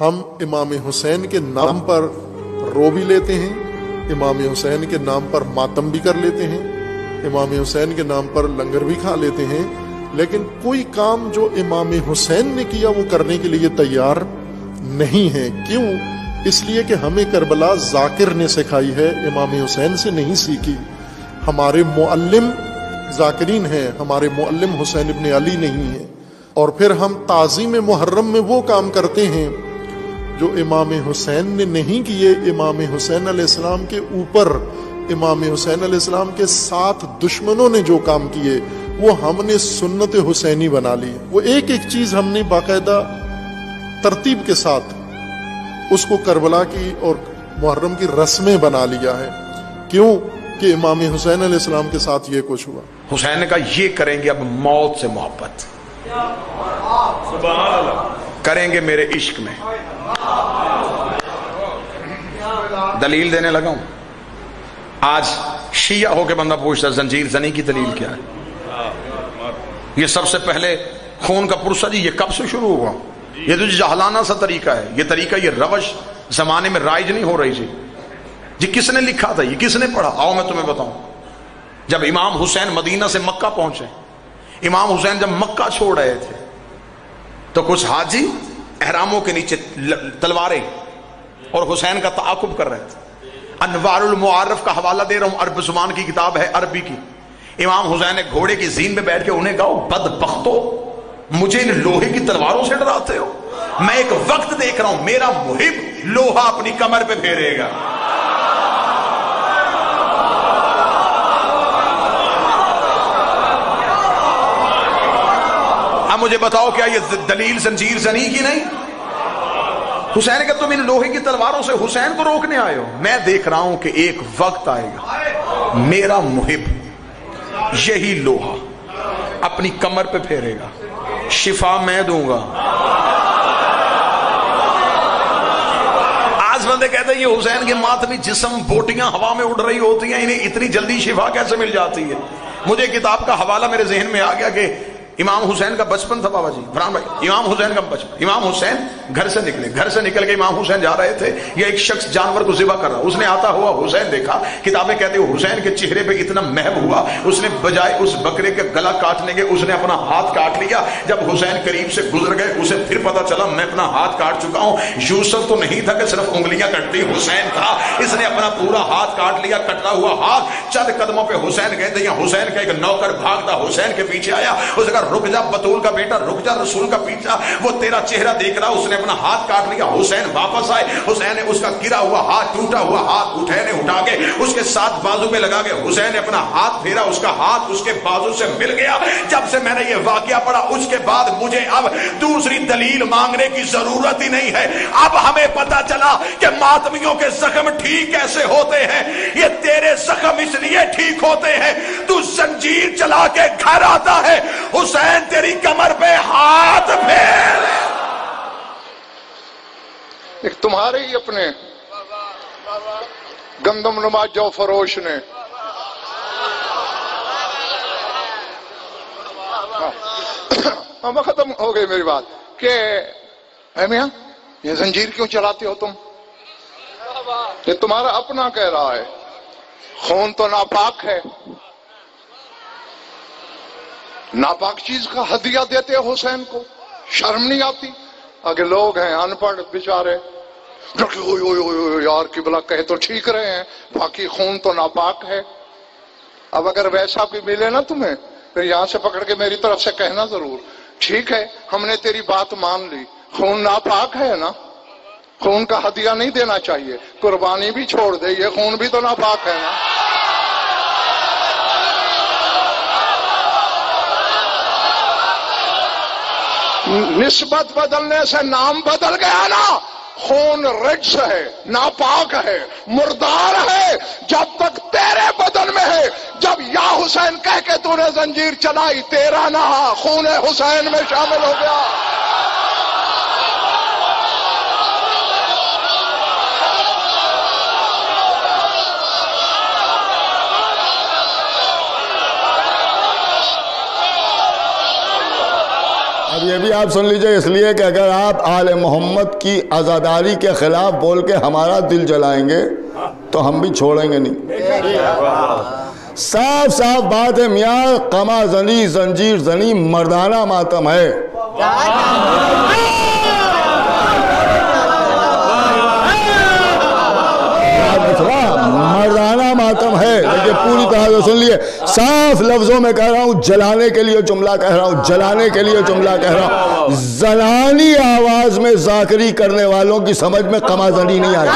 ہم امام حسین کے نام پر رو بھی لیتے ہیں، امام حسین کے نام پر ماتم بھی کر لیتے ہیں، امام حسین کے نام پر لنگر بھی کھا لیتے ہیں، لیکن کوئی کام جو امام حسین نے کیا وہ کرنے کے لیے تیار نہیں ہے۔ کیوں؟ اس لیے کہ ہمیں کربلا ذاکر نے سکھائی ہے، امام حسین سے نہیں سیکھی۔ ہمارے معلم ذاکرین ہیں، ہمارے معلم حسین ابن علی نہیں ہیں۔ اور پھر ہم تعظیم محرم میں وہ کام کرتے ہیں جو امام حسین نے نہیں کیے۔ امام حسین علیہ السلام کے اوپر، امام حسین علیہ السلام کے ساتھ دشمنوں نے جو کام کیے وہ ہم نے سنت حسینی بنا لی۔ وہ ایک ایک چیز ہم نے باقاعدہ ترتیب کے ساتھ اس کو کربلا کی اور محرم کی رسمیں بنا لیا ہے۔ کیوں؟ کہ امام حسین علیہ السلام کے ساتھ یہ کچھ ہوا۔ حسین نے کہا یہ کریں گے اب موت سے محبت، سبحان اللہ، کریں گے میرے عشق میں۔ دلیل دینے لگا ہوں۔ آج شیعہ ہو کے بندہ پوچھتا زنجیر زنی کی دلیل کیا ہے؟ یہ سب سے پہلے خون کا پرسہ جی یہ کب سے شروع ہوا؟ یہ تو جہلانہ سا طریقہ ہے، یہ طریقہ، یہ روش زمانے میں رائج نہیں ہو رہی تھی جی۔ کس نے لکھا تھا؟ یہ کس نے پڑھا؟ آؤ میں تمہیں بتاؤں۔ جب امام حسین مدینہ سے مکہ پہنچے، امام حسین جب مکہ چھوڑ رہے تھے تو کچھ حاجی احراموں کے نیچے تلواریں اور حسین کا تعاقب کر رہے تھے۔ انوار المعارف کا حوالہ دے رہا ہوں، عرب زبان کی کتاب ہے، عربی کی۔ امام حسین نے گھوڑے کی زین میں بیٹھ کے انہیں کہا بدبختو، مجھے ان لوہے کی تلواروں سے ڈراتے ہو؟ میں ایک وقت دیکھ رہا ہوں میرا محب لوہا اپنی کمر پہ پھیرے گا۔ اب مجھے بتاؤ کیا یہ دلیل زنجیر زنی کی نہیں؟ حسین کہ تم ان لوہے کی تلواروں سے حسین کو روکنے آئے ہو؟ میں دیکھ رہا ہوں کہ ایک وقت آئے گا میرا محب یہی لوہا اپنی کمر پہ پھیرے گا، شفا میں دوں گا۔ آج بندے کہتے ہیں یہ حسین کے ماتمی جسم بوٹیاں ہوا میں اڑ رہی ہوتی ہیں، انہیں اتنی جلدی شفا کیسے مل جاتی ہے؟ مجھے کتاب کا حوالہ میرے ذہن میں آ گیا کہ امام حسین کا بچپن تھا بابا جی فرحان بھائی، امام حسین کا بچپن، امام حسین گھر سے نکل کے امام حسین جا رہے تھے، یہ ایک شخص جانور کو ذبح کر رہا، اس نے آتا ہوا حسین دیکھا، کتابیں کہتے ہیں حسین کے چہرے پہ اتنا محب ہوا، اس نے بجائے اس بکرے کے گلا کاٹنے کے اس نے اپنا ہاتھ کاٹ لیا۔ جب حسین قریب سے گزر گئے اسے پھر پتا چلا میں اپنا ہاتھ کاٹ چکا ہوں۔ یوسف تو نہیں تھا کہ صرف انگلیاں کٹتی، حسین تھا، اس نے اپنا پورا ہاتھ کاٹ لیا، کٹا ہوا ہاتھ۔ چند قدموں پہ حسین گئے تھے، حسین کا ایک نوکر بھاگتا حسین کے پیچھے آیا، اس نے کہا رک جا بطول کا بیٹا، رک جا، رسول کا پیچھا، وہ تیرا چہرہ دیکھ رہا۔ اس نے اپنا ہاتھ کاٹ لیا، حسین واپس آئے، حسین نے اس کا گرا ہوا ہاتھ، ٹوٹا ہوا ہاتھ اٹھا کے اس کے ساتھ بازو میں لگا کے حسین نے اپنا ہاتھ پھیرا، اس کا ہاتھ اس کے بازو سے مل گیا۔ جب سے میں نے یہ واقعہ پڑھا اس کے بعد مجھے اب دوسری دلیل مانگنے کی ضرورت ہی نہیں ہے۔ اب ہمیں پتا چلا کہ ماتمیوں کے زخم ٹھیک کیسے ہوتے ہیں۔ یہ تیرے زخم اس لیے ٹھیک ہوتے ہیں تو زنجیر چلا کے گھر آتا ہے، حسین تیری کمر پہ ہاتھ پھیر۔ ایک تمہارے ہی اپنے گندم نما جو فروش نے ختم ہو گئی میری بات کہ اے میاں یہ زنجیر کیوں چلاتے ہو تم؟ یہ تمہارا اپنا کہہ رہا ہے، خون تو ناپاک ہے، ناپاک چیز کا ہدیہ دیتے ہو حسین کو، شرم نہیں آتی؟ آگے لوگ ہیں ان پڑھ بیچارے یار قبلہ کہے تو ٹھیک رہے ہیں، باقی خون تو ناپاک ہے۔ اب اگر ویسا بھی ملے نا تمہیں پھر یہاں سے پکڑ کے میری طرف سے کہنا ضرور، ٹھیک ہے ہم نے تیری بات مان لی، خون ناپاک ہے نا، خون کا ہدیہ نہیں دینا چاہیے، قربانی بھی چھوڑ دے، یہ خون بھی تو ناپاک ہے نا۔ نسبت بدلنے سے نام بدل گیا نا۔ خون رجس ہے، ناپاک ہے، مردار ہے، جب تک تیرے بدن میں ہے۔ جب یا حسین کہہ کے تو نے زنجیر چلائی، تیرا نہ خون حسین میں شامل ہو گیا۔ اب یہ بھی آپ سن لیجئے، اس لیے کہ اگر آپ آل محمد کی عزاداری کے خلاف بول کے ہمارا دل جلائیں گے تو ہم بھی چھوڑیں گے نہیں۔ صاف صاف بات ہے میاں، قما زنی زنجیر زنی مردانہ ماتم ہے۔ مردانہ ماتم ہے، لیکن پوری طرح سے سن لیے، صاف لفظوں میں کہہ رہا ہوں، جلانے کے لیے جملہ کہہ رہا ہوں، جلانے کے لیے جملہ کہہ رہا ہوں۔ زنانی آواز میں ذاکری کرنے والوں کی سمجھ میں قما زنی نہیں آئی۔